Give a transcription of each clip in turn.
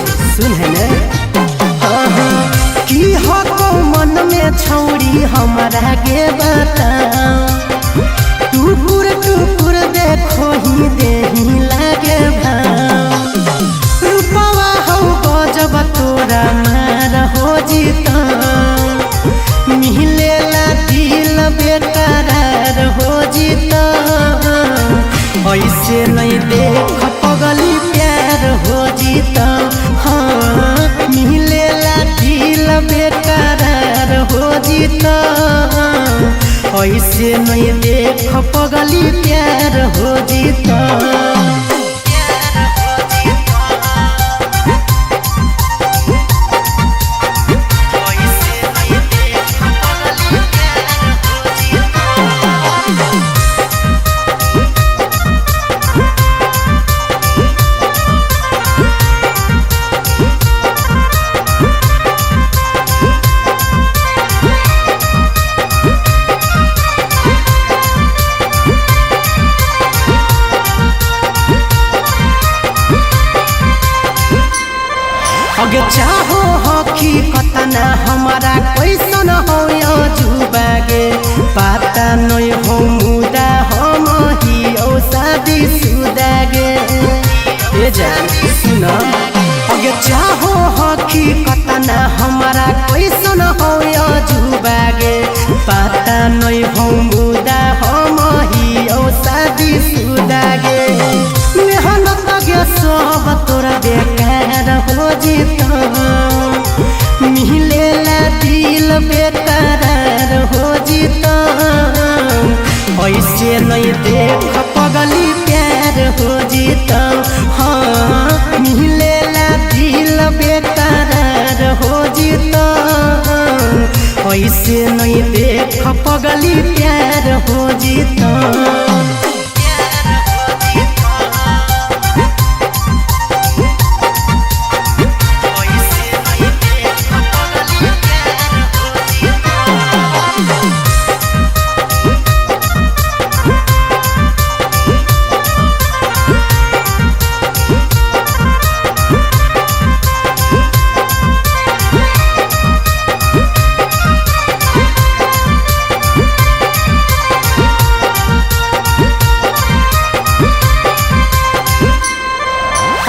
सुन है ने की हको मन में छौड़ी हमारा के बताओ टुकुर टुकुर देखो ही देही लागे भाव रूपवा हो गजब तोरा मार हो जीता मिलेला दिल बेकरार हो जीता ऐसे नहीं देख पगली प्यार हो जीता हाँ मिलेला दिल बेकरार हो जीता ऐसे नहीं देख पगली प्यार हो जीता अगे चाहो हकी कतना हमारा कैसन हो जुबागे पता नहीं हो मुदा हम ही ओ शादी सुदागे ए जान सुन अगे चाहो हकी कतना हमारा कैसन हो जुबागे पता नहीं हो मुदा हम ही ओ शादी सुदागे मेहनत गे सब तोरा बेकार हो जीता मिलेला दिल बेकरार हो जीता ऐसे नहीं देख पगली प्यार हो जीता हाँ मिलेला दिल बेकरार हो जीता ऐसे नहीं देख पगली प्यार हो जीता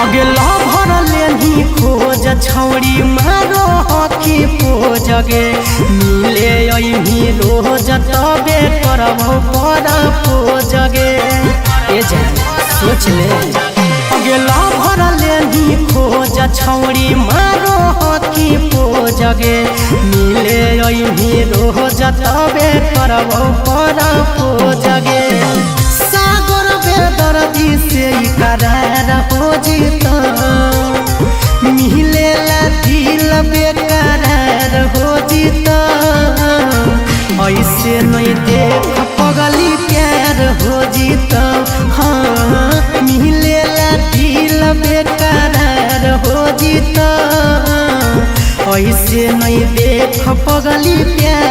अगे लभर लेनी खोज छौड़ी मारो हकी पोजगे मिले अही रोज तबे करबो पर पोजगे ए जान सोच ले अगे लभर लेनी खोज छौड़ी मारो हकी पोजगे मिले अही रोज तबे करबो पर पोजगे सागर बेदर्दी से करार हो जीता मिलेला दिल बेकरार हो जीता ऐसे नहीं देख पगली प्यार हो जीता हाँ मिलेला दिल बेकरार हो जीता ऐसे नहीं देख पगली प्यार